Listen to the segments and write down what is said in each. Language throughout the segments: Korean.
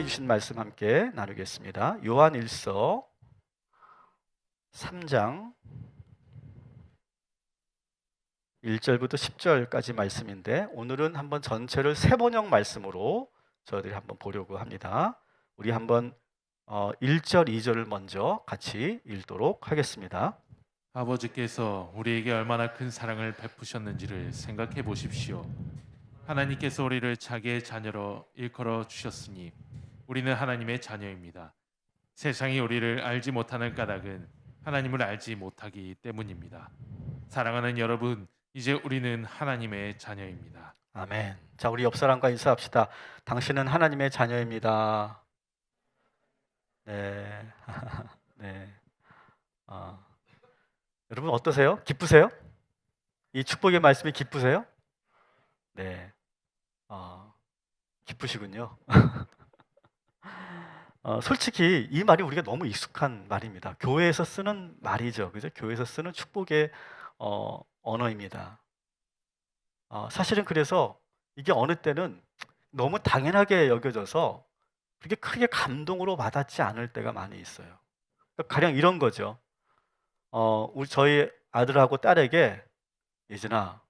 하나님이 주신 말씀 함께 나누겠습니다. 요한일서 3장 1절부터 10절까지 말씀인데, 오늘은 한번 전체를 세번역 말씀으로 저희들이 한번 보려고 합니다. 우리 한번 1절, 2절을 먼저 같이 읽도록 하겠습니다. 아버지께서 우리에게 얼마나 큰 사랑을 베푸셨는지를 생각해 보십시오. 하나님께서 우리를 자기의 자녀로 일컬어 주셨으니 우리는 하나님의 자녀입니다. 세상이 우리를 알지 못하는 까닭은 하나님을 알지 못하기 때문입니다. 사랑하는 여러분, 이제 우리는 하나님의 자녀입니다. 아멘. 자, 우리 옆 사람과 인사합시다. 당신은 하나님의 자녀입니다. 네. 네. 여러분 어떠세요? 기쁘세요? 이 축복의 말씀이 기쁘세요? 네. 기쁘시군요. 솔직히 이 말이 우리가 너무 익숙한 말입니다. 교회에서 쓰는 말이죠. 그죠? 교회에서 쓰는 축복의 언어입니다. 사실은 그래서 이게 어느 때는 너무 당연하게 여겨져서 그렇게 크게 감동으로 와닿지 않을 때가 많이 있어요. 그러니까 가령 이런 거죠. 저희 아들하고 딸에게, 예진아,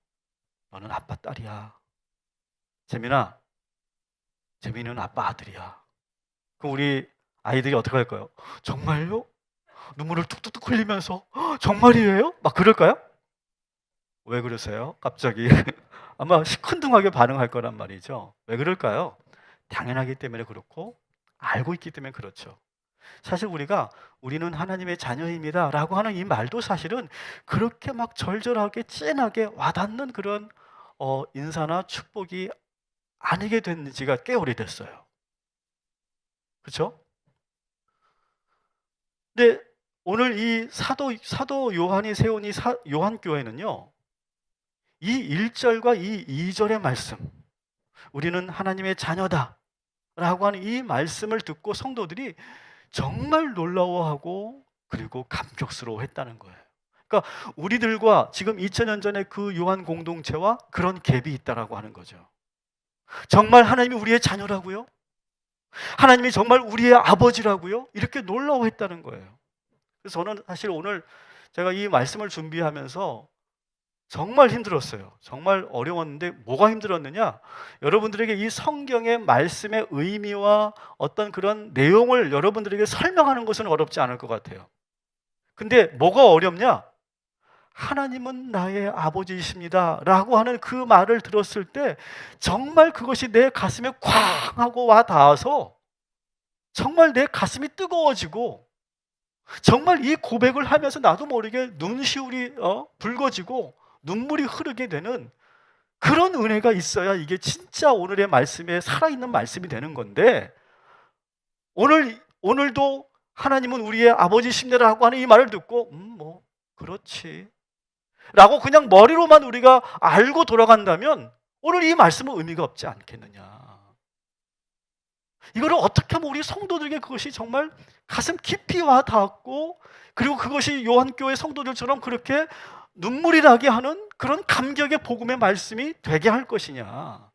너는 아빠 딸이야. 재민아, 재민이는 아빠 아들이야. 그럼 우리 아이들이 어떻게 할까요? 정말요? 눈물을 뚝뚝뚝 흘리면서 정말이에요? 막 그럴까요? 왜 그러세요? 갑자기 아마 시큰둥하게 반응할 거란 말이죠. 왜 그럴까요? 당연하기 때문에 그렇고 알고 있기 때문에 그렇죠. 사실 우리는 하나님의 자녀입니다 라고 하는 이 말도 사실은 그렇게 막 절절하게 찐하게 와닿는 그런 인사나 축복이 아니게 된 지가 꽤 오래됐어요. 그렇죠? 근데 오늘 이 사도 요한이 세운 이 요한교회는요, 이 1절과 이 2절의 말씀, 우리는 하나님의 자녀다 라고 하는 이 말씀을 듣고 성도들이 정말 놀라워하고 그리고 감격스러워했다는 거예요. 그러니까 우리들과 지금 2000년 전에 그 요한 공동체와 그런 갭이 있다라고 하는 거죠. 정말 하나님이 우리의 자녀라고요? 하나님이 정말 우리의 아버지라고요? 이렇게 놀라워했다는 거예요. 그래서 저는 사실 오늘 제가 이 말씀을 준비하면서 정말 힘들었어요. 정말 어려웠는데 뭐가 힘들었느냐? 여러분들에게 이 성경의 말씀의 의미와 어떤 그런 내용을 여러분들에게 설명하는 것은 어렵지 않을 것 같아요. 근데 뭐가 어렵냐? 하나님은 나의 아버지이십니다 라고 하는 그 말을 들었을 때 정말 그것이 내 가슴에 쾅 하고 와 닿아서 정말 내 가슴이 뜨거워지고, 정말 이 고백을 하면서 나도 모르게 눈시울이 붉어지고 눈물이 흐르게 되는 그런 은혜가 있어야 이게 진짜 오늘의 말씀에 살아있는 말씀이 되는 건데, 오늘도 하나님은 우리의 아버지십니다라고 하는 이 말을 듣고 뭐 그렇지 라고 그냥 머리로만 우리가 알고 돌아간다면 오늘 이 말씀은 의미가 없지 않겠느냐. 이거를 어떻게 하면 우리 성도들에게 그것이 정말 가슴 깊이 와 닿았고, 그리고 그것이 요한교회 성도들처럼 그렇게 눈물이 나게 하는 그런 감격의 복음의 말씀이 되게 할 것이냐.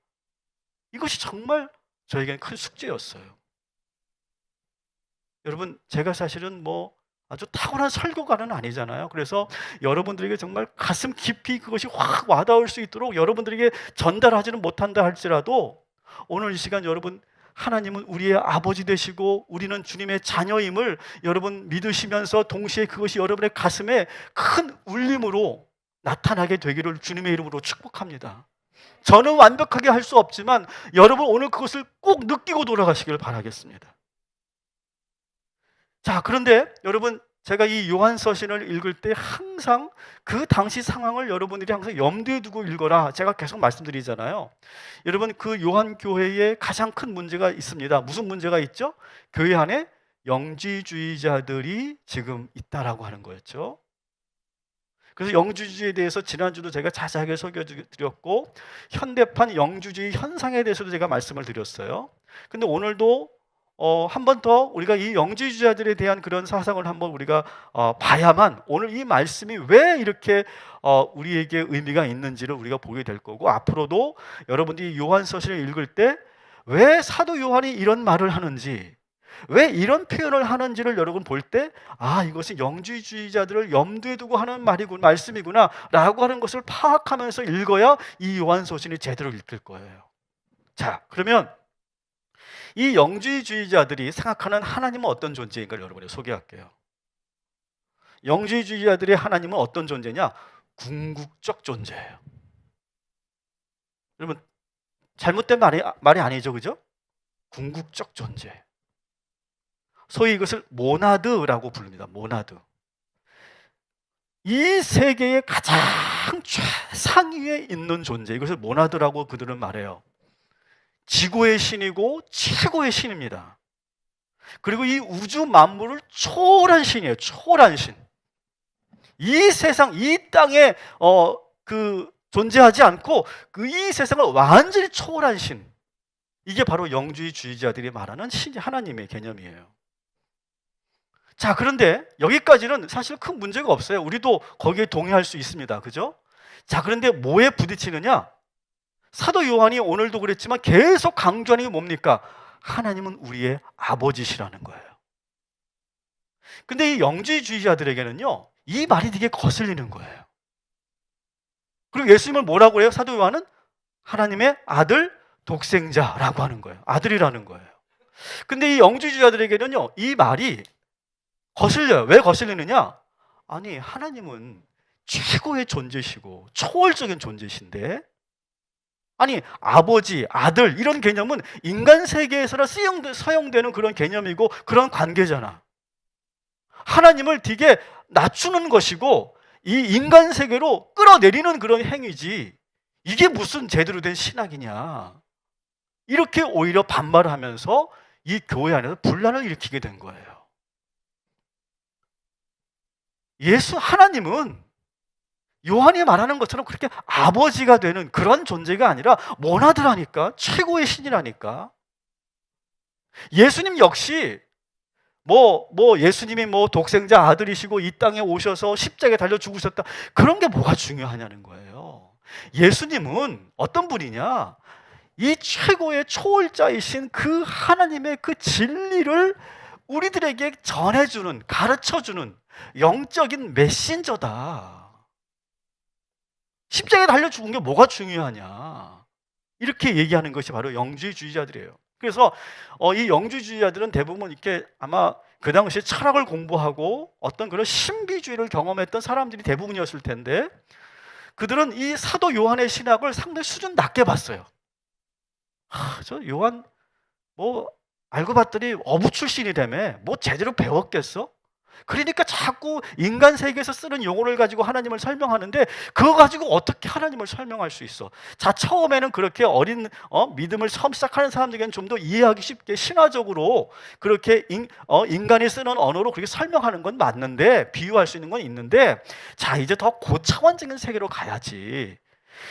이것이 정말 저에게는 큰 숙제였어요. 여러분, 제가 사실은 뭐 아주 탁월한 설교가는 아니잖아요. 그래서 여러분들에게 정말 가슴 깊이 그것이 확 와닿을 수 있도록 여러분들에게 전달하지는 못한다 할지라도, 오늘 이 시간 여러분, 하나님은 우리의 아버지 되시고 우리는 주님의 자녀임을 여러분 믿으시면서 동시에 그것이 여러분의 가슴에 큰 울림으로 나타나게 되기를 주님의 이름으로 축복합니다. 저는 완벽하게 할 수 없지만 여러분 오늘 그것을 꼭 느끼고 돌아가시길 바라겠습니다. 자, 그런데 여러분, 제가 이 요한서신을 읽을 때 항상 그 당시 상황을 여러분들이 항상 염두에 두고 읽어라 제가 계속 말씀드리잖아요. 여러분, 그 요한교회에 가장 큰 문제가 있습니다. 무슨 문제가 있죠? 교회 안에 영지주의자들이 지금 있다라고 하는 거였죠. 그래서 영주주의에 대해서 지난주도 제가 자세하게 설교드렸고, 현대판 영주주의 현상에 대해서도 제가 말씀을 드렸어요. 근데 오늘도 한 번 더 우리가 이 영지주의자들에 대한 그런 사상을 한번 우리가 봐야만 오늘 이 말씀이 왜 이렇게 우리에게 의미가 있는지를 우리가 보게 될 거고, 앞으로도 여러분들이 요한서신을 읽을 때 왜 사도 요한이 이런 말을 하는지, 왜 이런 표현을 하는지를 여러분 볼 때, 아, 이것은 영주주의자들을 염두에 두고 하는 말씀이구나 라고 하는 것을 파악하면서 읽어야 이 요한서신이 제대로 읽힐 거예요. 자, 그러면 이 영주주의자들이 생각하는 하나님은 어떤 존재인가를 여러분에게 소개할게요. 영주주의자들의 하나님은 어떤 존재냐? 궁극적 존재예요. 여러분, 잘못된 말이 아니죠, 그죠? 궁극적 존재. 소위 이것을 모나드라고 부릅니다. 모나드. 이 세계의 가장 최상위에 있는 존재, 이것을 모나드라고 그들은 말해요. 지구의 신이고 최고의 신입니다. 그리고 이 우주 만물을 초월한 신이에요. 초월한 신. 이 세상, 이 땅에 존재하지 않고 이 세상을 완전히 초월한 신. 이게 바로 영주주의자들이 말하는 하나님의 개념이에요. 자, 그런데 여기까지는 사실 큰 문제가 없어요. 우리도 거기에 동의할 수 있습니다. 그죠? 자, 그런데 뭐에 부딪히느냐? 사도 요한이 오늘도 그랬지만 계속 강조하는 게 뭡니까? 하나님은 우리의 아버지시라는 거예요. 근데 이 영주주의자들에게는요, 이 말이 되게 거슬리는 거예요. 그리고 예수님을 뭐라고 해요? 사도 요한은 하나님의 아들 독생자라고 하는 거예요. 아들이라는 거예요. 근데 이 영주주의자들에게는요, 이 말이 거슬려요. 왜 거슬리느냐? 아니, 하나님은 최고의 존재시고 초월적인 존재신데, 아니, 아버지, 아들 이런 개념은 인간 세계에서나 사용되는 그런 개념이고 그런 관계잖아. 하나님을 되게 낮추는 것이고 이 인간 세계로 끌어내리는 그런 행위지, 이게 무슨 제대로 된 신학이냐, 이렇게 오히려 반발을 하면서 이 교회 안에서 분란을 일으키게 된 거예요. 하나님은 요한이 말하는 것처럼 그렇게 아버지가 되는 그런 존재가 아니라 모나드라니까, 최고의 신이라니까. 예수님 역시 예수님이 독생자 아들이시고 이 땅에 오셔서 십자가에 달려 죽으셨다, 그런 게 뭐가 중요하냐는 거예요. 예수님은 어떤 분이냐? 이 최고의 초월자이신 그 하나님의 그 진리를 우리들에게 전해주는, 가르쳐주는 영적인 메신저다. 십자가에 달려 죽은 게 뭐가 중요하냐, 이렇게 얘기하는 것이 바로 영주주의자들이에요. 그래서 이 영주주의자들은 대부분 이렇게 아마 그 당시에 철학을 공부하고 어떤 그런 신비주의를 경험했던 사람들이 대부분이었을 텐데, 그들은 이 사도 요한의 신학을 상당히 수준 낮게 봤어요. 저 요한 알고 봤더니 어부 출신이라며 제대로 배웠겠어? 그러니까 자꾸 인간 세계에서 쓰는 용어를 가지고 하나님을 설명하는데, 그거 가지고 어떻게 하나님을 설명할 수 있어? 자, 처음에는 그렇게 어린 믿음을 처음 시작하는 사람들에게는 좀 더 이해하기 쉽게 신화적으로 그렇게 인간이 쓰는 언어로 그렇게 설명하는 건 맞는데, 비유할 수 있는 건 있는데, 자, 이제 더 고차원적인 세계로 가야지.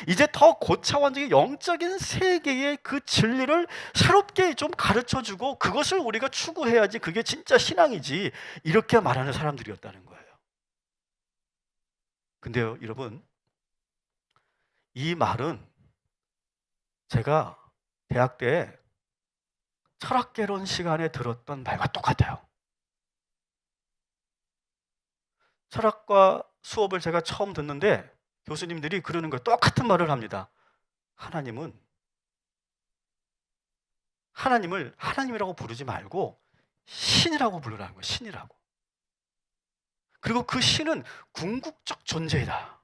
이제 더 고차원적인 영적인 세계의 그 진리를 새롭게 좀 가르쳐주고 그것을 우리가 추구해야지, 그게 진짜 신앙이지, 이렇게 말하는 사람들이었다는 거예요. 근데요, 여러분, 이 말은 제가 대학 때 철학개론 시간에 들었던 말과 똑같아요. 철학과 수업을 제가 처음 듣는데 교수님들이 그러는 거예요. 똑같은 말을 합니다. 하나님을 하나님이라고 부르지 말고 신이라고 부르라는 거예요. 신이라고. 그리고 그 신은 궁극적 존재이다.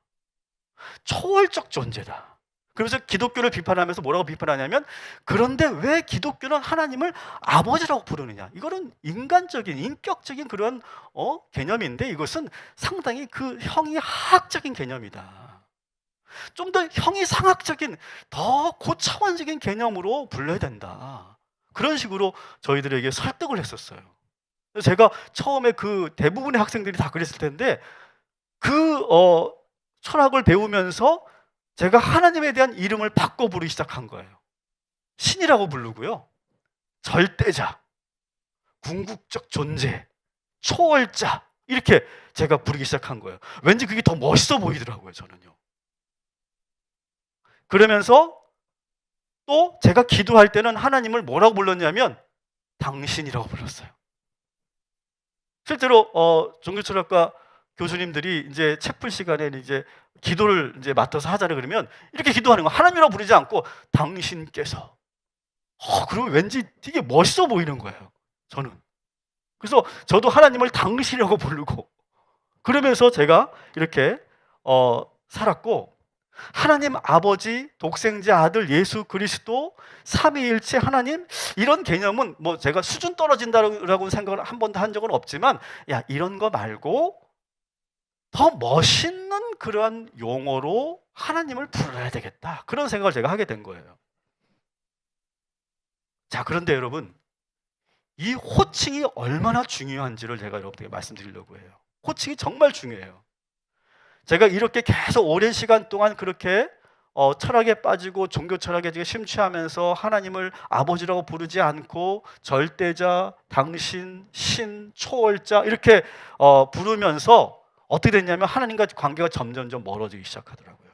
초월적 존재다. 그래서 기독교를 비판하면서 뭐라고 비판하냐면, 그런데 왜 기독교는 하나님을 아버지라고 부르느냐? 이거는 인간적인, 인격적인 그런 개념인데, 이것은 상당히 그 형이하학적인 개념이다. 좀 더 형이상학적인, 더 고차원적인 개념으로 불러야 된다. 그런 식으로 저희들에게 설득을 했었어요. 제가 처음에 그 대부분의 학생들이 다 그랬을 텐데, 그 철학을 배우면서 제가 하나님에 대한 이름을 바꿔 부르기 시작한 거예요. 신이라고 부르고요, 절대자, 궁극적 존재, 초월자, 이렇게 제가 부르기 시작한 거예요. 왠지 그게 더 멋있어 보이더라고요, 저는요. 그러면서 또 제가 기도할 때는 하나님을 뭐라고 불렀냐면 당신이라고 불렀어요. 실제로 종교철학과 교수님들이 이제 채플 시간에 이제 기도를 이제 맡아서 하자를 그러면 이렇게 기도하는 거, 하나님이라고 부르지 않고 당신께서. 그러면 왠지 되게 멋있어 보이는 거예요, 저는. 그래서 저도 하나님을 당신이라고 부르고 그러면서 제가 이렇게 살았고, 하나님 아버지, 독생자 아들 예수 그리스도, 삼위일체 하나님, 이런 개념은 뭐 제가 수준 떨어진다라고 생각을 한 번도 한 적은 없지만, 야, 이런 거 말고 더 멋있는 그러한 용어로 하나님을 부르야 되겠다, 그런 생각을 제가 하게 된 거예요. 자, 그런데 여러분, 이 호칭이 얼마나 중요한지를 제가 여러분들에게 말씀드리려고 해요. 호칭이 정말 중요해요. 제가 이렇게 계속 오랜 시간 동안 그렇게 철학에 빠지고 종교 철학에 심취하면서 하나님을 아버지라고 부르지 않고 절대자, 당신, 신, 초월자 이렇게 부르면서 어떻게 됐냐면 하나님과 관계가 점점점 멀어지기 시작하더라고요.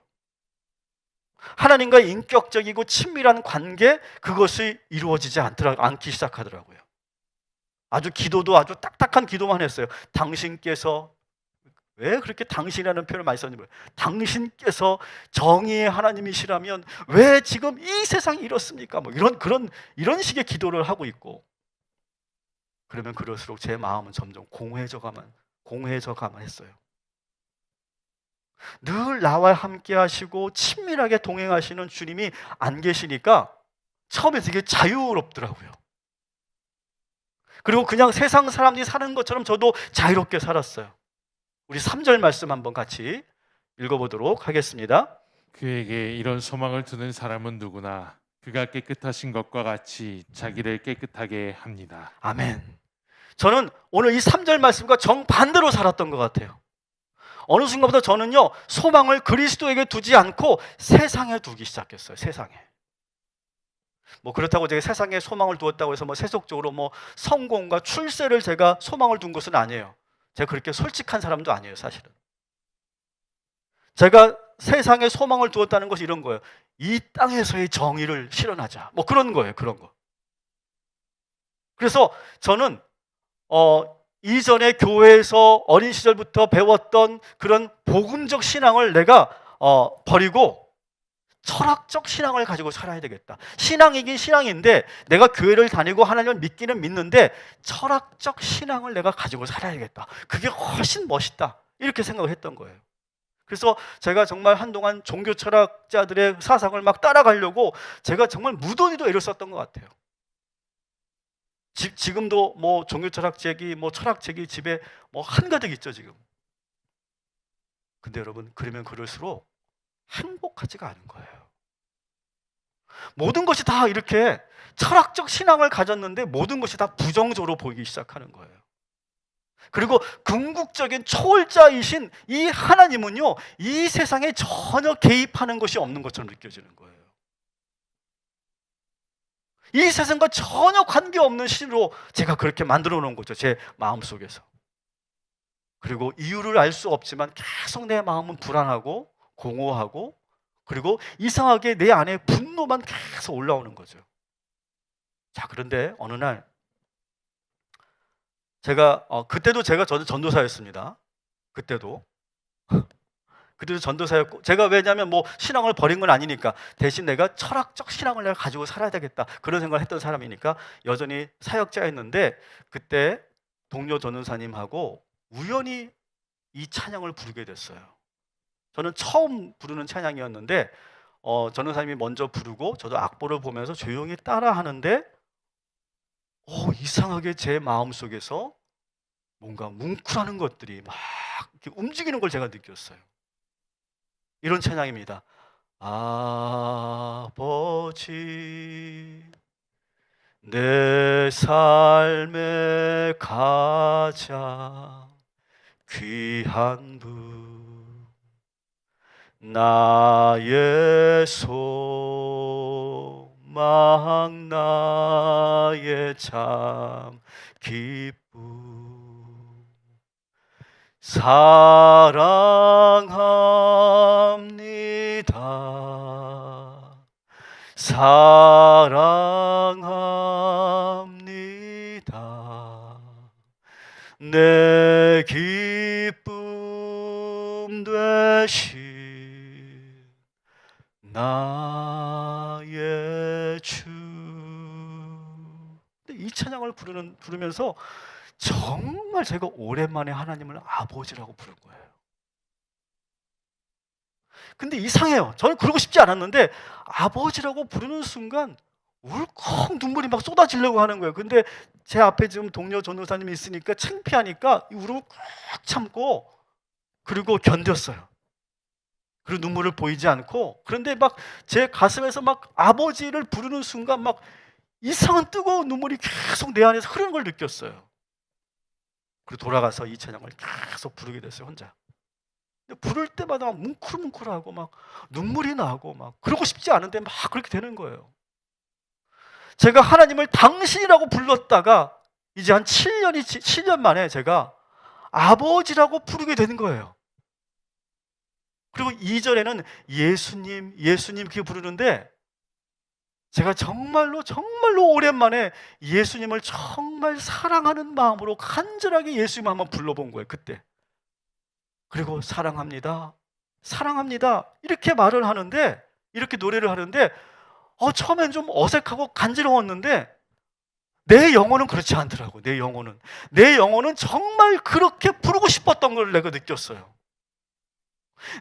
하나님과의 인격적이고 친밀한 관계, 그것이 이루어지지 않기 시작하더라고요. 아주 기도도 아주 딱딱한 기도만 했어요. 당신께서, 왜 그렇게 당신이라는 표현을 많이 썼는지 모르겠어요. 당신께서 정의의 하나님이시라면 왜 지금 이 세상이 이렇습니까? 뭐 이런 식의 기도를 하고 있고, 그러면 그럴수록 제 마음은 점점 공허해져가만 했어요. 늘 나와 함께 하시고 친밀하게 동행하시는 주님이 안 계시니까 처음에 되게 자유롭더라고요. 그리고 그냥 세상 사람들이 사는 것처럼 저도 자유롭게 살았어요. 우리 3절 말씀 한번 같이 읽어보도록 하겠습니다. 그에게 이런 소망을 두는 사람은 누구나 그가 깨끗하신 것과 같이 자기를 깨끗하게 합니다. 아멘. 저는 오늘 이 3절 말씀과 정반대로 살았던 것 같아요. 어느 순간부터 저는요, 소망을 그리스도에게 두지 않고 세상에 두기 시작했어요. 세상에. 뭐 그렇다고 제가 세상에 소망을 두었다고 해서 뭐 세속적으로 뭐 성공과 출세를 제가 소망을 둔 것은 아니에요. 제가 그렇게 솔직한 사람도 아니에요, 사실은. 제가 세상에 소망을 두었다는 것이 이런 거예요. 이 땅에서의 정의를 실현하자. 뭐 그런 거예요, 그런 거. 그래서 저는 이전에 교회에서 어린 시절부터 배웠던 그런 복음적 신앙을 내가 버리고 철학적 신앙을 가지고 살아야 되겠다. 신앙이긴 신앙인데 내가 교회를 다니고 하나님을 믿기는 믿는데 철학적 신앙을 내가 가지고 살아야겠다. 그게 훨씬 멋있다. 이렇게 생각을 했던 거예요. 그래서 제가 정말 한동안 종교 철학자들의 사상을 막 따라가려고 제가 정말 무더기도 애를 썼던 것 같아요. 지금도 뭐 종교 철학책이 뭐 철학책이 집에 뭐 한가득 있죠, 지금. 근데 여러분, 그러면 그럴수록 행복하지가 않은 거예요. 모든 것이 다 이렇게 철학적 신앙을 가졌는데 모든 것이 다 부정적으로 보이기 시작하는 거예요. 그리고 궁극적인 초월자이신 이 하나님은요, 이 세상에 전혀 개입하는 것이 없는 것처럼 느껴지는 거예요. 이 세상과 전혀 관계없는 신으로 제가 그렇게 만들어 놓은 거죠, 제 마음속에서. 그리고 이유를 알 수 없지만 계속 내 마음은 불안하고 공허하고, 그리고 이상하게 내 안에 분노만 계속 올라오는 거죠. 자, 그런데 어느 날 제가 그때도 저도 전도사였습니다. 그때도 전도사였고, 제가 왜냐하면 뭐 신앙을 버린 건 아니니까 대신 내가 철학적 신앙을 내가 가지고 살아야 되겠다, 그런 생각을 했던 사람이니까 여전히 사역자였는데, 그때 동료 전도사님하고 우연히 이 찬양을 부르게 됐어요. 저는 처음 부르는 찬양이었는데 전도사님이 먼저 부르고 저도 악보를 보면서 조용히 따라 하는데 이상하게 제 마음속에서 뭔가 뭉클하는 것들이 막 이렇게 움직이는 걸 제가 느꼈어요. 이런 찬양입니다. 아버지, 내 삶의 가장 귀한 분, 나의 소망, 나의 참 기쁨, 사랑합니다. 사랑합니다. 내 기쁨 되신 나의 주. 근데 이 찬양을 부르면서 정말 제가 오랜만에 하나님을 아버지라고 부른 거예요. 근데 이상해요. 저는 그러고 싶지 않았는데 아버지라고 부르는 순간 울컥 눈물이 막 쏟아지려고 하는 거예요. 근데 제 앞에 지금 동료 전도사님이 있으니까 창피하니까 이 울음을 꾹 참고 그리고 견뎠어요. 그리고 눈물을 보이지 않고, 그런데 막 제 가슴에서 막 아버지를 부르는 순간 막 이상한 뜨거운 눈물이 계속 내 안에서 흐르는 걸 느꼈어요. 그리고 돌아가서 이 찬양을 계속 부르게 됐어요, 혼자. 근데 부를 때마다 막 뭉클뭉클하고 막 눈물이 나고 막 그러고 싶지 않은데 막 그렇게 되는 거예요. 제가 하나님을 당신이라고 불렀다가 이제 한 7년 만에 제가 아버지라고 부르게 되는 거예요. 그리고 2절에는 예수님, 예수님 그렇게 부르는데 제가 정말로 오랜만에 예수님을 정말 사랑하는 마음으로 간절하게 예수님 한번 불러본 거예요, 그때. 그리고 사랑합니다, 사랑합니다 이렇게 말을 하는데, 이렇게 노래를 하는데 처음엔 좀 어색하고 간지러웠는데 내 영혼은 그렇지 않더라고요. 내 영혼은 정말 그렇게 부르고 싶었던 걸 내가 느꼈어요.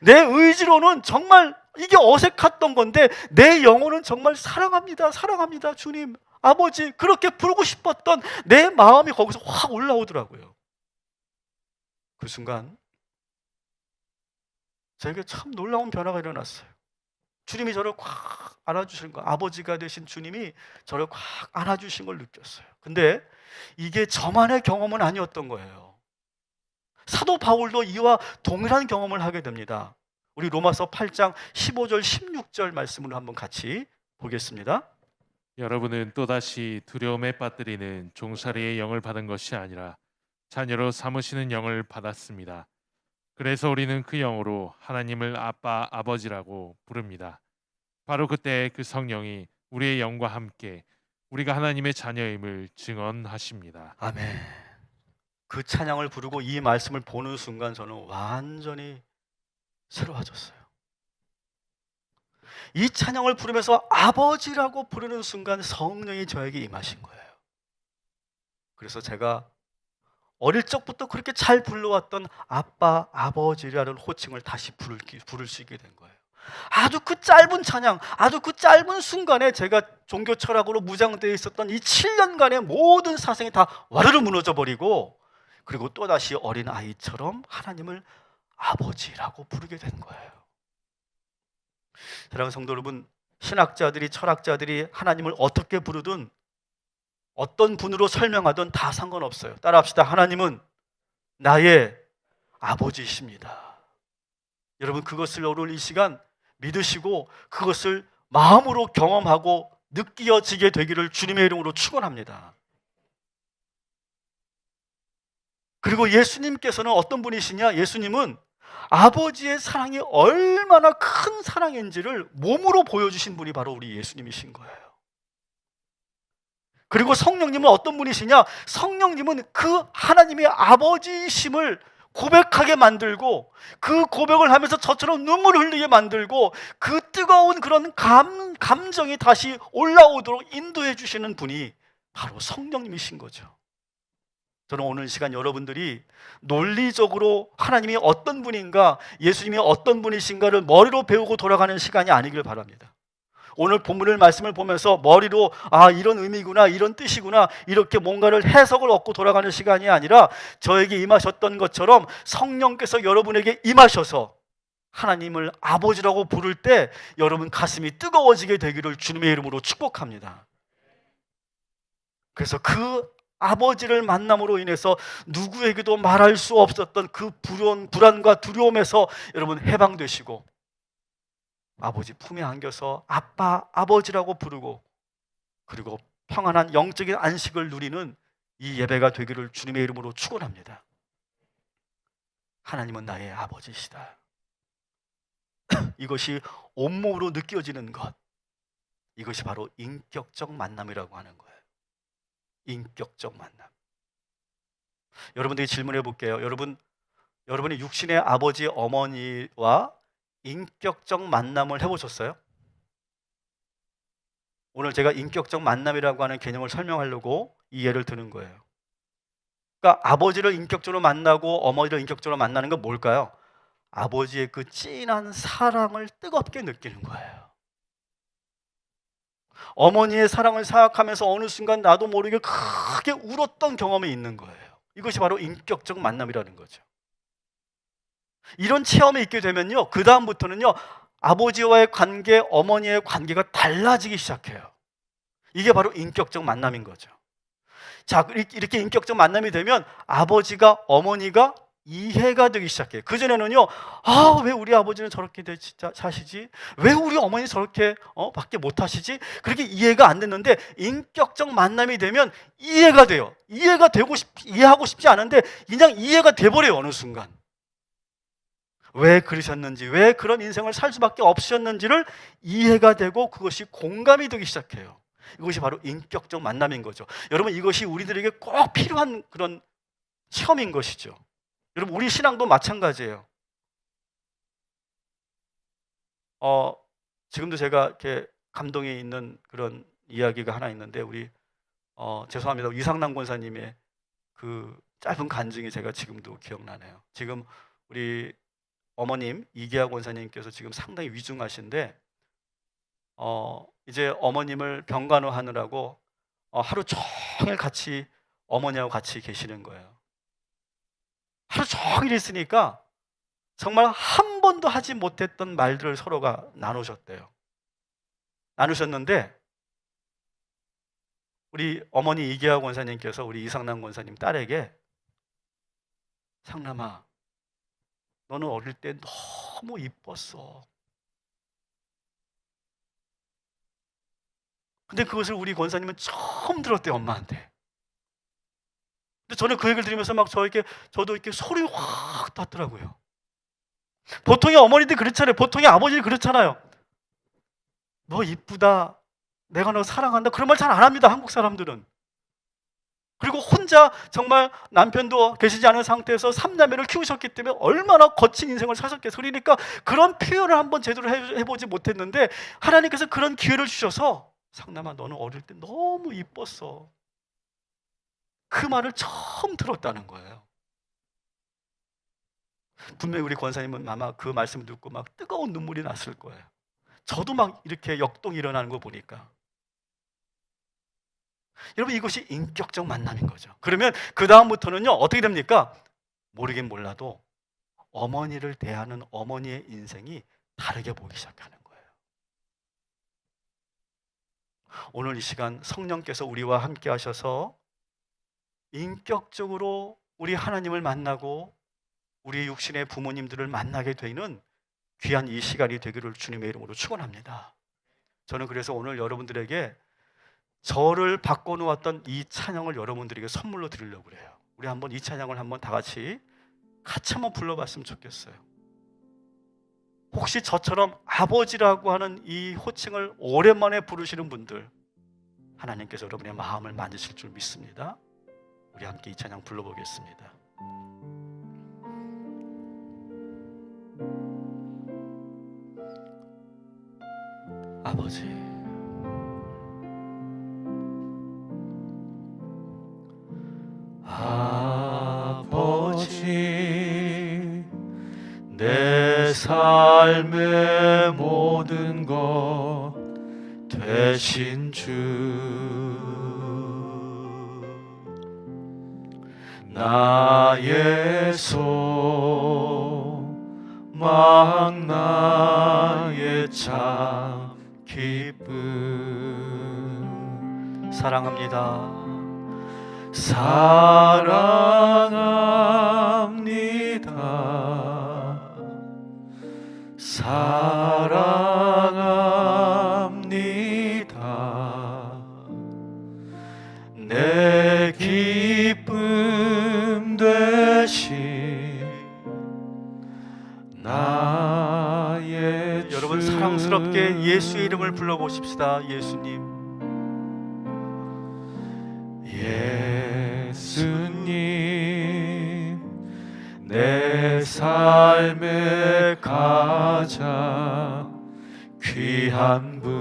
내 의지로는 정말 이게 어색했던 건데 내 영혼은 정말 사랑합니다, 사랑합니다 주님, 아버지 그렇게 부르고 싶었던 내 마음이 거기서 확 올라오더라고요. 그 순간 저에게 참 놀라운 변화가 일어났어요. 주님이 저를 꽉 안아주신 거, 아버지가 되신 주님이 저를 꽉 안아주신 걸 느꼈어요. 근데 이게 저만의 경험은 아니었던 거예요. 사도 바울도 이와 동일한 경험을 하게 됩니다. 우리 로마서 8장 15절 16절 말씀으로 한번 같이 보겠습니다. 여러분은 또다시 두려움에 빠뜨리는 종살이의 영을 받은 것이 아니라 자녀로 삼으시는 영을 받았습니다. 그래서 우리는 그 영으로 하나님을 아빠, 아버지라고 부릅니다. 바로 그때 그 성령이 우리의 영과 함께 우리가 하나님의 자녀임을 증언하십니다. 아멘. 그 찬양을 부르고 이 말씀을 보는 순간 저는 완전히 새로워졌어요. 이 찬양을 부르면서 아버지라고 부르는 순간 성령이 저에게 임하신 거예요. 그래서 제가 어릴 적부터 그렇게 잘 불러왔던 아빠, 아버지라는 호칭을 다시 부를 수 있게 된 거예요. 아주 그 짧은 찬양, 아주 그 짧은 순간에 제가 종교 철학으로 무장되어 있었던 이 7년간의 모든 사상이 다 와르르 무너져 버리고, 그리고 또다시 어린 아이처럼 하나님을 아버지라고 부르게 된 거예요. 사랑하는 성도 여러분, 신학자들이, 철학자들이 하나님을 어떻게 부르든 어떤 분으로 설명하든 다 상관없어요. 따라합시다. 하나님은 나의 아버지이십니다. 여러분, 그것을 오늘 이 시간 믿으시고 그것을 마음으로 경험하고 느껴지게 되기를 주님의 이름으로 축원합니다. 그리고 예수님께서는 어떤 분이시냐? 예수님은 아버지의 사랑이 얼마나 큰 사랑인지를 몸으로 보여주신 분이 바로 우리 예수님이신 거예요. 그리고 성령님은 어떤 분이시냐? 성령님은 그 하나님의 아버지심을 고백하게 만들고, 그 고백을 하면서 저처럼 눈물을 흘리게 만들고, 그 뜨거운 그런 감정이 다시 올라오도록 인도해 주시는 분이 바로 성령님이신 거죠. 저는 오늘 이 시간 여러분들이 논리적으로 하나님이 어떤 분인가, 예수님이 어떤 분이신가를 머리로 배우고 돌아가는 시간이 아니길 바랍니다. 오늘 본문을 말씀을 보면서 머리로 이런 의미구나, 이런 뜻이구나, 이렇게 뭔가를 해석을 얻고 돌아가는 시간이 아니라 저에게 임하셨던 것처럼 성령께서 여러분에게 임하셔서 하나님을 아버지라고 부를 때 여러분 가슴이 뜨거워지게 되기를 주님의 이름으로 축복합니다. 그래서 그 아버지를 만남으로 인해서 누구에게도 말할 수 없었던 그 불안과 두려움에서 여러분 해방되시고, 아버지 품에 안겨서 아빠, 아버지라고 부르고, 그리고 평안한 영적인 안식을 누리는 이 예배가 되기를 주님의 이름으로 축원합니다. 하나님은 나의 아버지시다. 이것이 온몸으로 느껴지는 것, 이것이 바로 인격적 만남이라고 하는 거예요. 인격적 만남. 여러분들이 질문해 볼게요. 여러분이 육신의 아버지, 어머니와 인격적 만남을 해보셨어요? 오늘 제가 인격적 만남이라고 하는 개념을 설명하려고 이 예를 드는 거예요. 그러니까 아버지를 인격적으로 만나고 어머니를 인격적으로 만나는 건 뭘까요? 아버지의 그 진한 사랑을 뜨겁게 느끼는 거예요. 어머니의 사랑을 생각하면서 어느 순간 나도 모르게 크게 울었던 경험이 있는 거예요. 이것이 바로 인격적 만남이라는 거죠. 이런 체험이 있게 되면요, 그 다음부터는요, 아버지와의 관계, 어머니의 관계가 달라지기 시작해요. 이게 바로 인격적 만남인 거죠. 자, 이렇게 인격적 만남이 되면 아버지가, 어머니가 이해가 되기 시작해요. 그전에는요, 왜 우리 아버지는 저렇게 사시지? 왜 우리 어머니 저렇게 밖에 못 하시지? 그렇게 이해가 안 됐는데, 인격적 만남이 되면 이해가 돼요. 이해하고 싶지 않은데 그냥 이해가 돼버려요. 어느 순간 왜 그러셨는지, 왜 그런 인생을 살 수밖에 없으셨는지를 이해가 되고 그것이 공감이 되기 시작해요. 이것이 바로 인격적 만남인 거죠. 여러분, 이것이 우리들에게 꼭 필요한 그런 체험인 것이죠. 여러분, 우리 신앙도 마찬가지예요. 지금도 제가 이렇게 감동이 있는 그런 이야기가 하나 있는데, 우리 죄송합니다, 이상남 권사님의 그 짧은 간증이 제가 지금도 기억나네요. 지금 우리 어머님 이계하 권사님께서 지금 상당히 위중하신데, 이제 어머님을 병간호하느라고 하루 종일 같이 어머니하고 같이 계시는 거예요. 하루 종일 있으니까 정말 한 번도 하지 못했던 말들을 서로가 나누셨는데, 우리 어머니 이계하 권사님께서 우리 이상남 권사님 딸에게, 상남아, 너는 어릴 때 너무 이뻤어. 근데 그것을 우리 권사님은 처음 들었대요, 엄마한테. 근데 저는 그 얘기를 들으면서 저도 이렇게 소리 확 닿더라고요. 보통의 어머니들 그렇잖아요. 보통의 아버지들 그렇잖아요. 너 이쁘다, 내가 너 사랑한다, 그런 말 잘 안 합니다, 한국 사람들은. 그리고 혼자 정말 남편도 계시지 않은 상태에서 3자매를 키우셨기 때문에 얼마나 거친 인생을 사셨겠어요. 그러니까 그런 표현을 한번 제대로 해보지 못했는데, 하나님께서 그런 기회를 주셔서, 상남아, 너는 어릴 때 너무 이뻤어. 그 말을 처음 들었다는 거예요. 분명히 우리 권사님은 아마 그 말씀을 듣고 막 뜨거운 눈물이 났을 거예요. 저도 막 이렇게 역동이 일어나는 거 보니까. 여러분, 이것이 인격적 만남인 거죠. 그러면 그 다음부터는요, 어떻게 됩니까? 모르긴 몰라도 어머니를 대하는 어머니의 인생이 다르게 보이기 시작하는 거예요. 오늘 이 시간 성령께서 우리와 함께 하셔서 인격적으로 우리 하나님을 만나고 우리 육신의 부모님들을 만나게 되는 귀한 이 시간이 되기를 주님의 이름으로 축원합니다. 저는 그래서 오늘 여러분들에게 저를 바꿔놓았던 이 찬양을 여러분들에게 선물로 드리려고 그래요. 우리 한번 이 찬양을 한번 다 같이 한번 불러봤으면 좋겠어요. 혹시 저처럼 아버지라고 하는 이 호칭을 오랜만에 부르시는 분들, 하나님께서 여러분의 마음을 만지실 줄 믿습니다. 우리 함께 이 찬양 불러보겠습니다. 아버지, 아버지, 내 삶의 모든 것 되신 주, 나의 소망, 나의 참 기쁨. 사랑합니다. 사랑합니다. 사랑합니다. 내 기쁨 되신 나의 주. 여러분, 사랑스럽게 함께 예수의 이름을 불러보십시다. 예수님. 예수님, 내 삶의 가장 귀한 분,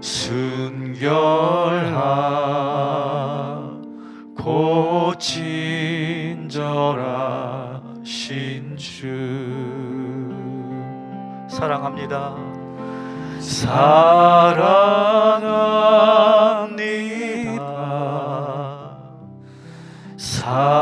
순결하고 친절하신 주, 사랑합니다. 사랑합니다. 사랑합니다.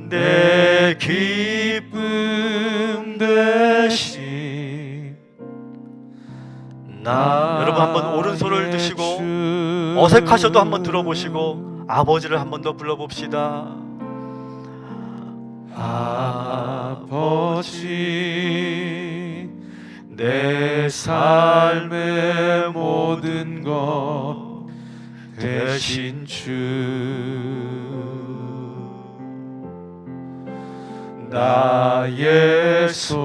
내 기쁨 대신 나. 여러분 한번 오른손을 드시고 어색하셔도 한번 들어보시고 아버지를 한 번 더 불러봅시다. 아버지, 내 삶의 모든 것 대신 주, 나의 소망,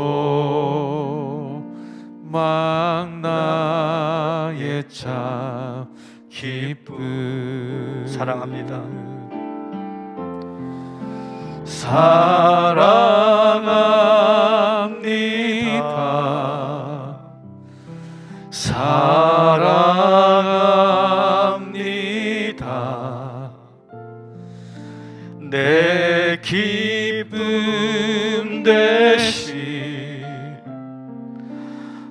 나의 참 기쁨. 사랑합니다. 사랑합니다. 사랑합니다. 내 기쁨 대신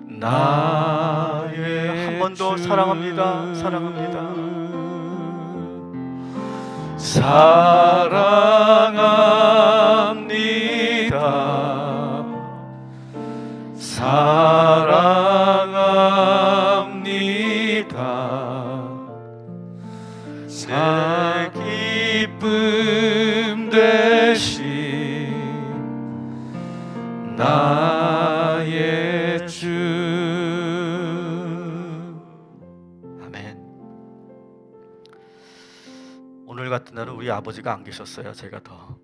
나의 한 번 더 사랑합니다. 사랑합니다. 사랑합니다. 사랑합니다. 내 기쁨 대신 나의 주. 아멘. 오늘 같은 날은 우리 아버지가 안 계셨어요. 제가 더.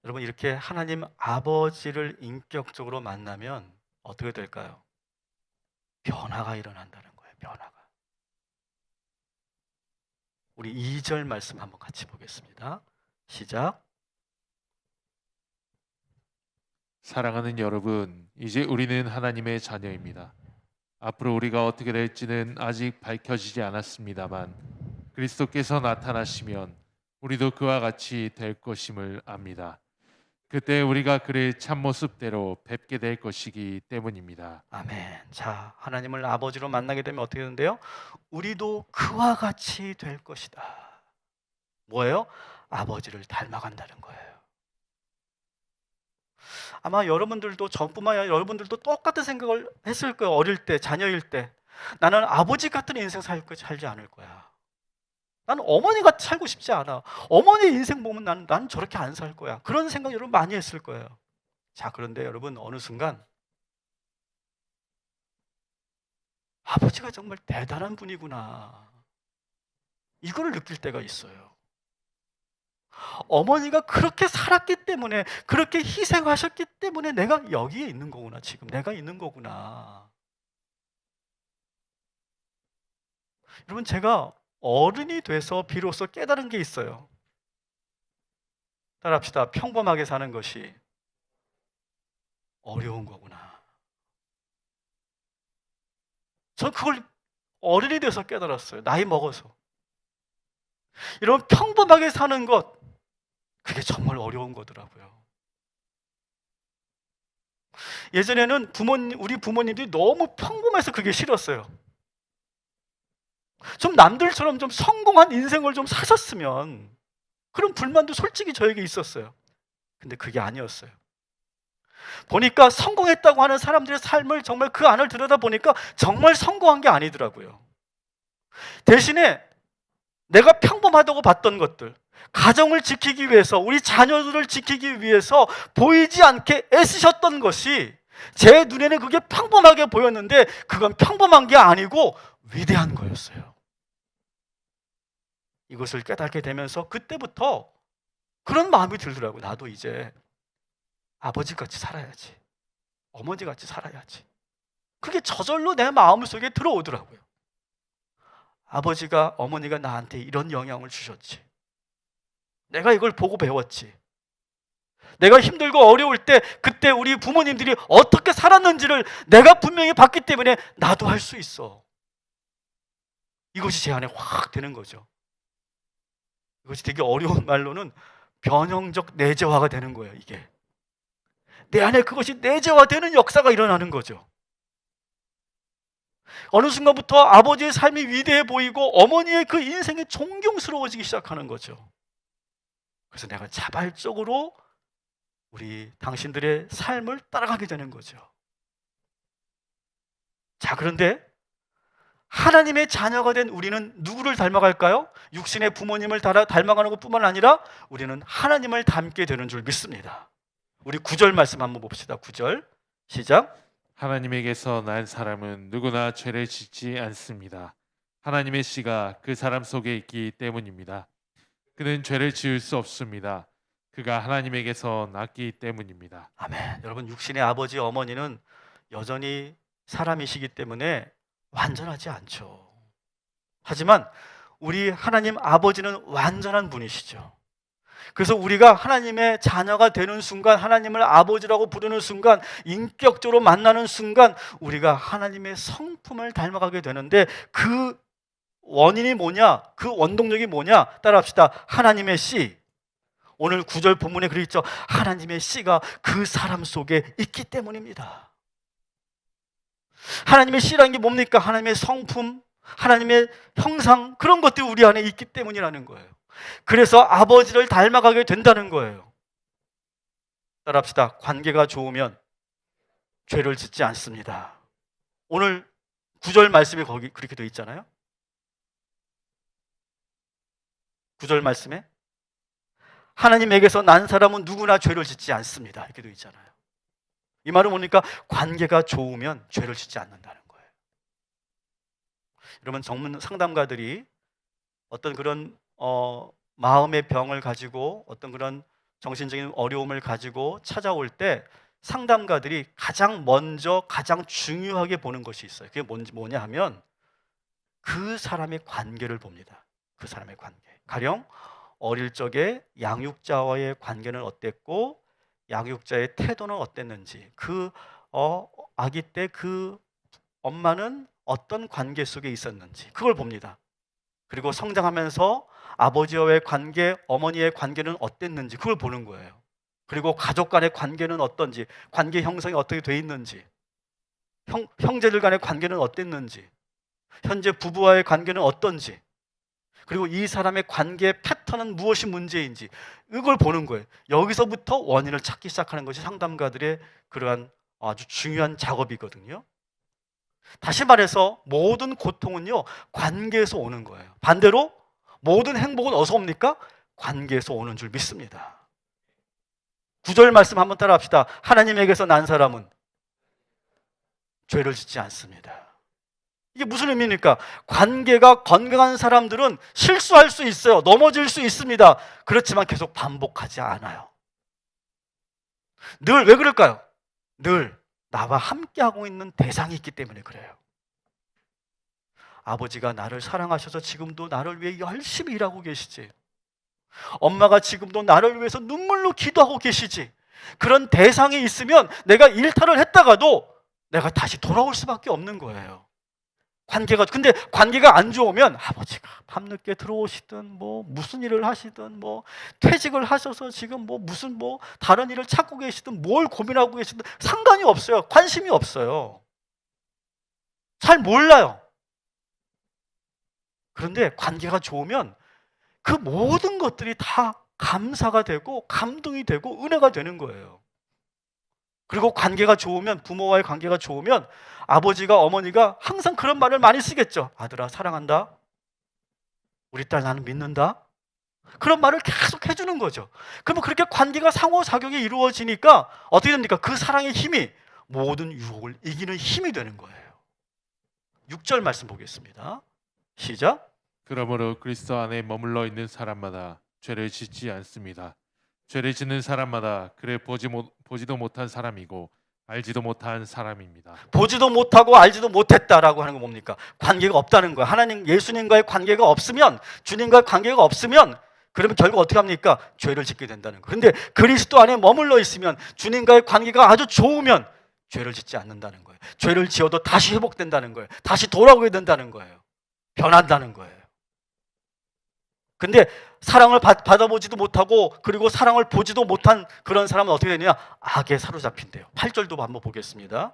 여러분 이렇게 하나님 아버지를 인격적으로 만나면 어떻게 될까요? 변화가 일어난다는 거예요. 변화가. 우리 2절 말씀 한번 같이 보겠습니다. 시작. 사랑하는 여러분, 이제 우리는 하나님의 자녀입니다. 앞으로 우리가 어떻게 될지는 아직 밝혀지지 않았습니다만 그리스도께서 나타나시면 우리도 그와 같이 될 것임을 압니다. 그때 우리가 그를 참모습대로 뵙게 될 것이기 때문입니다. 아멘. 자, 하나님을 아버지로 만나게 되면 어떻게 되는데요? 우리도 그와 같이 될 것이다. 뭐예요? 아버지를 닮아간다는 거예요. 아마 여러분들도 저뿐만 아니라 여러분들도 똑같은 생각을 했을 거예요. 어릴 때, 자녀일 때. 나는 아버지 같은 인생 살지 않을 거야. 나는 어머니같이 살고 싶지 않아. 어머니의 인생 보면 나는 저렇게 안 살 거야. 그런 생각 여러분 많이 했을 거예요. 자, 그런데 여러분 어느 순간 아버지가 정말 대단한 분이구나. 이걸 느낄 때가 있어요. 어머니가 그렇게 살았기 때문에, 그렇게 희생하셨기 때문에 내가 여기에 있는 거구나. 지금 내가 있는 거구나. 여러분 제가 어른이 돼서 비로소 깨달은 게 있어요. 따라합시다. 평범하게 사는 것이 어려운 거구나. 전 그걸 어른이 돼서 깨달았어요. 나이 먹어서. 이런 평범하게 사는 것, 그게 정말 어려운 거더라고요. 예전에는 우리 부모님들이 너무 평범해서 그게 싫었어요. 좀 남들처럼 좀 성공한 인생을 좀 사셨으면, 그런 불만도 솔직히 저에게 있었어요. 근데 그게 아니었어요. 보니까 성공했다고 하는 사람들의 삶을 정말 그 안을 들여다보니까 정말 성공한 게 아니더라고요. 대신에 내가 평범하다고 봤던 것들, 가정을 지키기 위해서, 우리 자녀들을 지키기 위해서 보이지 않게 애쓰셨던 것이 제 눈에는 그게 평범하게 보였는데 그건 평범한 게 아니고 위대한 거였어요. 이것을 깨닫게 되면서 그때부터 그런 마음이 들더라고요. 나도 이제 아버지같이 살아야지. 어머니같이 살아야지. 그게 저절로 내 마음속에 들어오더라고요. 아버지가, 어머니가 나한테 이런 영향을 주셨지. 내가 이걸 보고 배웠지. 내가 힘들고 어려울 때 그때 우리 부모님들이 어떻게 살았는지를 내가 분명히 봤기 때문에 나도 할 수 있어. 이것이 제 안에 확 되는 거죠. 이것이 되게 어려운 말로는 변형적 내재화가 되는 거예요. 이게 내 안에 그것이 내재화되는 역사가 일어나는 거죠. 어느 순간부터 아버지의 삶이 위대해 보이고 어머니의 그 인생이 존경스러워지기 시작하는 거죠. 그래서 내가 자발적으로 우리 당신들의 삶을 따라가게 되는 거죠. 자, 그런데 하나님의 자녀가 된 우리는 누구를 닮아갈까요? 육신의 부모님을 닮아가는 것뿐만 아니라 우리는 하나님을 닮게 되는 줄 믿습니다. 우리 9절 말씀 한번 봅시다. 9절 시작. 하나님에게서 난 사람은 누구나 죄를 짓지 않습니다. 하나님의 씨가 그 사람 속에 있기 때문입니다. 그는 죄를 지을 수 없습니다. 그가 하나님에게서 났기 때문입니다. 아멘. 여러분, 육신의 아버지 어머니는 여전히 사람이시기 때문에 완전하지 않죠. 하지만 우리 하나님 아버지는 완전한 분이시죠. 그래서 우리가 하나님의 자녀가 되는 순간, 하나님을 아버지라고 부르는 순간, 인격적으로 만나는 순간 우리가 하나님의 성품을 닮아가게 되는데 그 원인이 뭐냐? 그 원동력이 뭐냐? 따라합시다. 하나님의 씨. 오늘 9절 본문에 그렇게 있죠. 하나님의 씨가 그 사람 속에 있기 때문입니다. 하나님의 씨라는 게 뭡니까? 하나님의 성품, 하나님의 형상, 그런 것들이 우리 안에 있기 때문이라는 거예요. 그래서 아버지를 닮아가게 된다는 거예요. 따라합시다. 관계가 좋으면 죄를 짓지 않습니다. 오늘 9절 말씀에 거기 그렇게 되어 있잖아요. 9절 말씀에 하나님에게서 난 사람은 누구나 죄를 짓지 않습니다. 이렇게 되어 있잖아요. 이 말은 뭡니까? 관계가 좋으면 죄를 짓지 않는다는 거예요. 여러분, 전문 상담가들이 어떤 그런 마음의 병을 가지고 어떤 그런 정신적인 어려움을 가지고 찾아올 때 상담가들이 가장 먼저 가장 중요하게 보는 것이 있어요. 그게 뭐냐 하면 그 사람의 관계를 봅니다. 그 사람의 관계. 가령 어릴 적에 양육자와의 관계는 어땠고 양육자의 태도는 어땠는지, 그 아기 때 그 엄마는 어떤 관계 속에 있었는지 그걸 봅니다. 그리고 성장하면서 아버지와의 관계, 어머니의 관계는 어땠는지 그걸 보는 거예요. 그리고 가족 간의 관계는 어떤지, 관계 형성이 어떻게 돼 있는지, 형제들 간의 관계는 어땠는지, 현재 부부와의 관계는 어떤지, 그리고 이 사람의 관계 패턴은 무엇이 문제인지 이걸 보는 거예요. 여기서부터 원인을 찾기 시작하는 것이 상담가들의 그러한 아주 중요한 작업이거든요. 다시 말해서 모든 고통은요 관계에서 오는 거예요. 반대로 모든 행복은 어디서 옵니까? 관계에서 오는 줄 믿습니다. 9절 말씀 한번 따라합시다. 하나님에게서 난 사람은 죄를 짓지 않습니다. 이게 무슨 의미입니까? 관계가 건강한 사람들은 실수할 수 있어요. 넘어질 수 있습니다. 그렇지만 계속 반복하지 않아요. 늘 왜 그럴까요? 늘 나와 함께하고 있는 대상이 있기 때문에 그래요. 아버지가 나를 사랑하셔서 지금도 나를 위해 열심히 일하고 계시지. 엄마가 지금도 나를 위해서 눈물로 기도하고 계시지. 그런 대상이 있으면 내가 일탈을 했다가도 내가 다시 돌아올 수밖에 없는 거예요. 근데 관계가 안 좋으면 아버지가 밤늦게 들어오시든 무슨 일을 하시든 퇴직을 하셔서 지금 무슨 다른 일을 찾고 계시든 뭘 고민하고 계시든 상관이 없어요. 관심이 없어요. 잘 몰라요. 그런데 관계가 좋으면 그 모든 것들이 다 감사가 되고 감동이 되고 은혜가 되는 거예요. 그리고 관계가 좋으면, 부모와의 관계가 좋으면 아버지가 어머니가 항상 그런 말을 많이 쓰겠죠. 아들아 사랑한다. 우리 딸 나는 믿는다. 그런 말을 계속 해주는 거죠. 그러면 그렇게 관계가 상호작용이 이루어지니까 어떻게 됩니까? 그 사랑의 힘이 모든 유혹을 이기는 힘이 되는 거예요. 6절 말씀 보겠습니다. 시작. 그러므로 그리스도 안에 머물러 있는 사람마다 죄를 짓지 않습니다. 죄를 짓는 사람마다 그를 보지도 못한 사람이고 알지도 못한 사람입니다. 보지도 못하고 알지도 못했다라고 하는 건 뭡니까? 관계가 없다는 거예요. 하나님, 예수님과의 관계가 없으면, 주님과의 관계가 없으면 그러면 결국 어떻게 합니까? 죄를 짓게 된다는 거예요. 그런데 그리스도 안에 머물러 있으면, 주님과의 관계가 아주 좋으면 죄를 짓지 않는다는 거예요. 죄를 지어도 다시 회복된다는 거예요. 다시 돌아오게 된다는 거예요. 변한다는 거예요. 근데 사랑을 받아보지도 못하고 그리고 사랑을 보지도 못한 그런 사람은 어떻게 되느냐? 악에 사로잡힌대요. 8절도 한번 보겠습니다.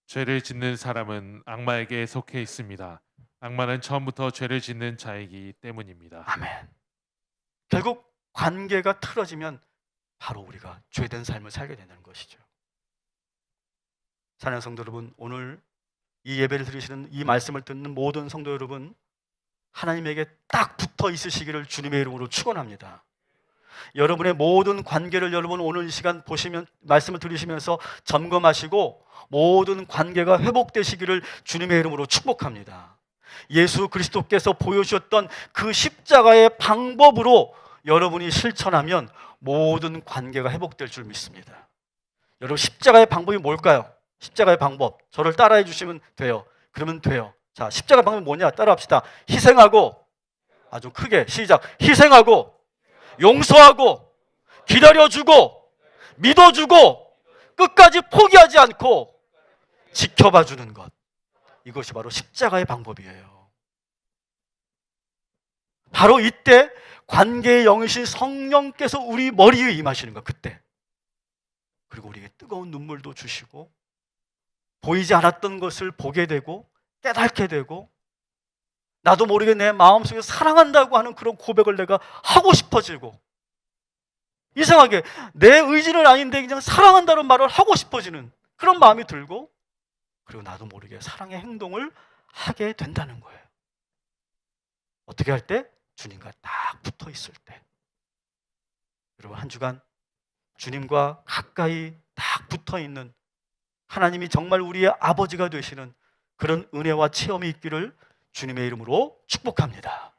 죄를 짓는 사람은 악마에게 속해 있습니다. 악마는 처음부터 죄를 짓는 자이기 때문입니다. 아멘. 결국 관계가 틀어지면 바로 우리가 죄된 삶을 살게 되는 것이죠. 사랑하는 성도 여러분, 오늘 이 예배를 들으시는, 이 말씀을 듣는 모든 성도 여러분, 하나님에게 딱 붙어 있으시기를 주님의 이름으로 축원합니다. 여러분의 모든 관계를 여러분 오늘 이 시간 보시면, 말씀을 들으시면서 점검하시고 모든 관계가 회복되시기를 주님의 이름으로 축복합니다. 예수 그리스도께서 보여주셨던 그 십자가의 방법으로 여러분이 실천하면 모든 관계가 회복될 줄 믿습니다. 여러분, 십자가의 방법이 뭘까요? 십자가의 방법, 저를 따라해 주시면 돼요. 그러면 돼요. 자, 십자가 방법이 뭐냐? 따라합시다. 희생하고, 아주 크게 시작. 희생하고, 용서하고, 기다려주고, 믿어주고, 끝까지 포기하지 않고 지켜봐 주는 것. 이것이 바로 십자가의 방법이에요. 바로 이때 관계의 영이신 성령께서 우리 머리에 임하시는 것, 그때. 그리고 우리에게 뜨거운 눈물도 주시고 보이지 않았던 것을 보게 되고 깨닫게 되고 나도 모르게 내 마음속에 사랑한다고 하는 그런 고백을 내가 하고 싶어지고, 이상하게 내 의지는 아닌데 그냥 사랑한다는 말을 하고 싶어지는 그런 마음이 들고, 그리고 나도 모르게 사랑의 행동을 하게 된다는 거예요. 어떻게 할 때? 주님과 딱 붙어 있을 때. 여러분, 한 주간 주님과 가까이 딱 붙어 있는, 하나님이 정말 우리의 아버지가 되시는 그런 은혜와 체험이 있기를 주님의 이름으로 축복합니다.